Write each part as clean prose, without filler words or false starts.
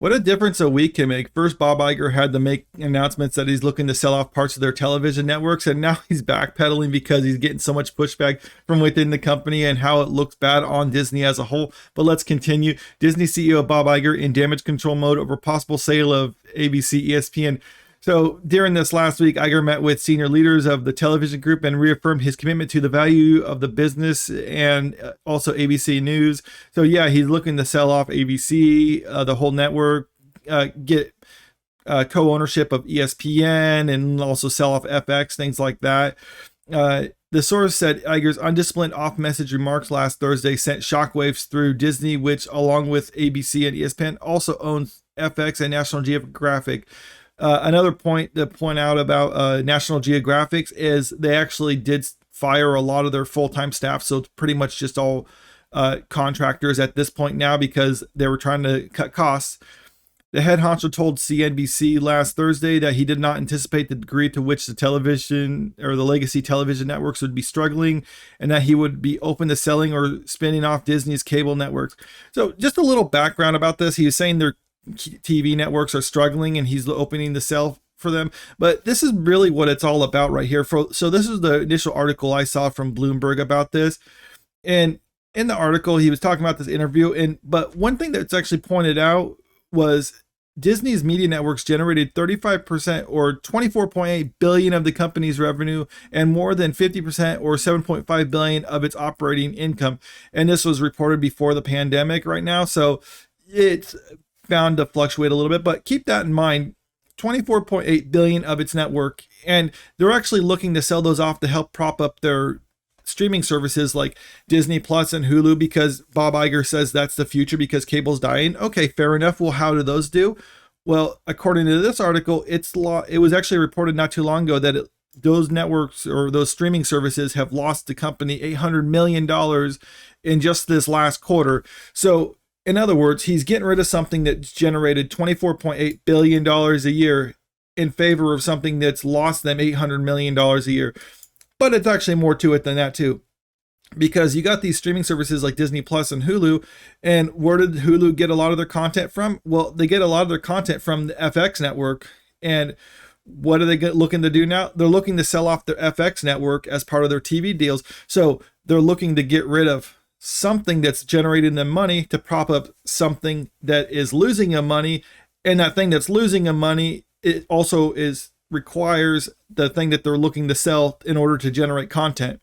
What a difference a week can make. First, Bob Iger had to make announcements that he's looking to sell off parts of their television networks, and now he's backpedaling because he's getting so much pushback from within the company and how it looks bad on Disney as a whole. But let's continue. Disney CEO Bob Iger in damage control mode over possible sale of ABC, ESPN. So during this last week, Iger met with senior leaders of the television group and reaffirmed his commitment to the value of the business and also ABC News. So yeah, he's looking to sell off ABC, the whole network, get co-ownership of ESPN, and also sell off FX, things like that. The source said Iger's undisciplined off-message remarks last Thursday sent shockwaves through Disney, which, along with ABC and ESPN, also owns FX and National Geographic. Another point to point out about National Geographic is they actually did fire a lot of their full-time staff, so it's pretty much just all contractors at this point now because they were trying to cut costs. The head honcho told CNBC last Thursday that he did not anticipate the degree to which the television or the legacy television networks would be struggling, and that he would be open to selling or spinning off Disney's cable networks. So just a little background about this. He was saying they're TV networks are struggling and he's opening the sell for them, but this is really what it's all about right here. So this is the initial article I saw from Bloomberg about this, and in the article he was talking about this interview, but one thing that's actually pointed out was Disney's media networks generated 35% or 24.8 billion of the company's revenue and more than 50% or 7.5 billion of its operating income, and this was reported before the pandemic right now, so it's bound to fluctuate a little bit, but keep that in mind. 24.8 billion of its network, and they're actually looking to sell those off to help prop up their streaming services like Disney Plus and Hulu, because Bob Iger says that's the future because cable's dying. Okay, fair enough. Well, how do those do? Well, according to this article, it was actually reported not too long ago that those networks or those streaming services have lost the company $800 million in just this last quarter. So in other words, he's getting rid of something that's generated $24.8 billion a year in favor of something that's lost them $800 million a year. But it's actually more to it than that too, because you got these streaming services like Disney Plus and Hulu, and where did Hulu get a lot of their content from? Well, they get a lot of their content from the FX network, and what are they looking to do now? They're looking to sell off their FX network as part of their TV deals. So they're looking to get rid of something that's generating them money to prop up something that is losing them money, and that thing that's losing them money, it also requires the thing that they're looking to sell in order to generate content.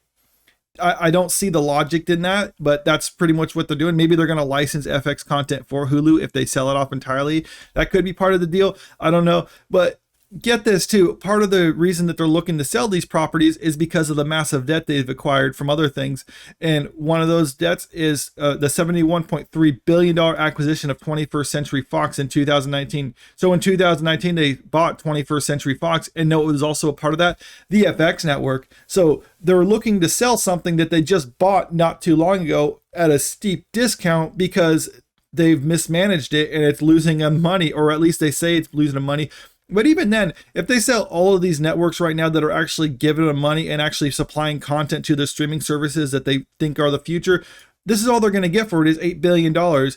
I don't see the logic in that, but that's pretty much what they're doing. Maybe they're going to license FX content for Hulu if they sell it off entirely. That could be part of the deal. I don't know, but get this too. Part of the reason that they're looking to sell these properties is because of the massive debt they've acquired from other things. And one of those debts is the $71.3 billion acquisition of 21st Century Fox in 2019. So in 2019, they bought 21st Century Fox, and no, it was also a part of that, the FX network. So they're looking to sell something that they just bought not too long ago at a steep discount because they've mismanaged it and it's losing them money, or at least they say it's losing them money. But even then, if they sell all of these networks right now that are actually giving them money and actually supplying content to the streaming services that they think are the future, this is all they're going to get for it is $8 billion. $8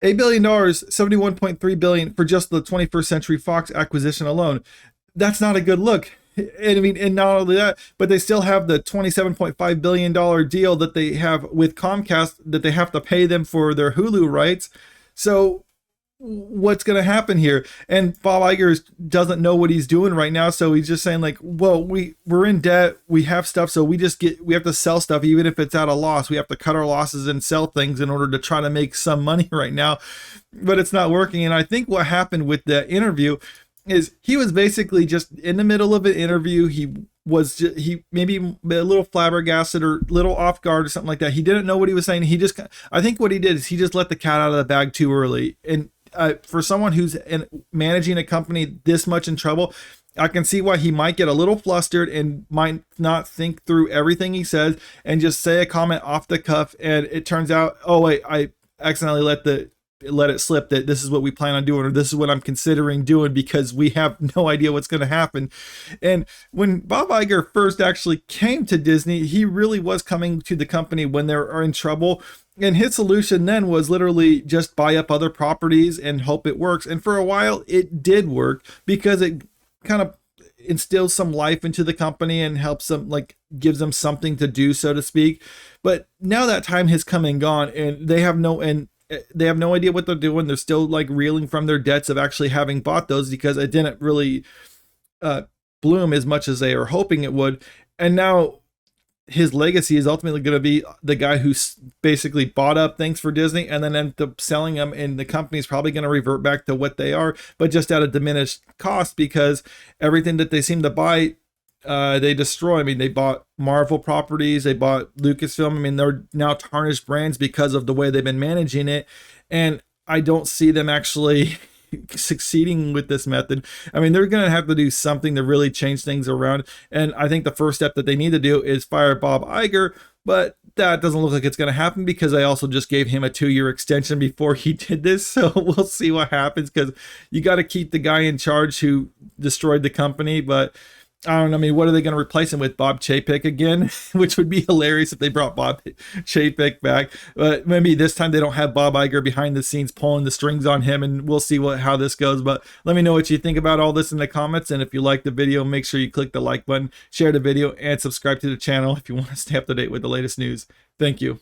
billion, $71.3 billion for just the 21st Century Fox acquisition alone. That's not a good look. And I mean, and not only that, but they still have the $27.5 billion deal that they have with Comcast that they have to pay them for their Hulu rights. So what's going to happen here? And Bob Iger doesn't know what he's doing right now, so he's just saying like, well, we're in debt, we have stuff, so we have to sell stuff even if it's at a loss. We have to cut our losses and sell things in order to try to make some money right now, but it's not working. And I think what happened with the interview is he was basically just in the middle of an interview. He maybe a little flabbergasted or a little off guard or something like that. He didn't know what he was saying. I think what he did is he just let the cat out of the bag too early. And for someone who's managing a company this much in trouble, I can see why he might get a little flustered and might not think through everything he says and just say a comment off the cuff. And it turns out, oh wait, I accidentally let it slip that this is what we plan on doing, or this is what I'm considering doing, because we have no idea what's going to happen. And when Bob Iger first actually came to Disney, he really was coming to the company when they are in trouble. And his solution then was literally just buy up other properties and hope it works. And for a while, it did work because it kind of instills some life into the company and helps them, like, gives them something to do, so to speak. But now that time has come and gone, and they have no idea what they're doing. They're still like reeling from their debts of actually having bought those, because it didn't really bloom as much as they are hoping it would. And now his legacy is ultimately going to be the guy who basically bought up things for Disney and then ended up selling them, and the company's probably going to revert back to what they are, but just at a diminished cost, because everything that they seem to buy, they destroy. I mean, they bought Marvel properties, they bought Lucasfilm. I mean, they're now tarnished brands because of the way they've been managing it, and I don't see them actually succeeding with this method. I mean, they're going to have to do something to really change things around, and I think the first step that they need to do is fire Bob Iger, but that doesn't look like it's going to happen, because I also just gave him a 2-year extension before he did this. So we'll see what happens, because you got to keep the guy in charge who destroyed the company. But I don't know. I mean, what are they going to replace him with? Bob Chapek again? Which would be hilarious if they brought Bob Chapek back. But maybe this time they don't have Bob Iger behind the scenes pulling the strings on him, and we'll see how this goes. But let me know what you think about all this in the comments. And if you like the video, make sure you click the like button, share the video, and subscribe to the channel if you want to stay up to date with the latest news. Thank you.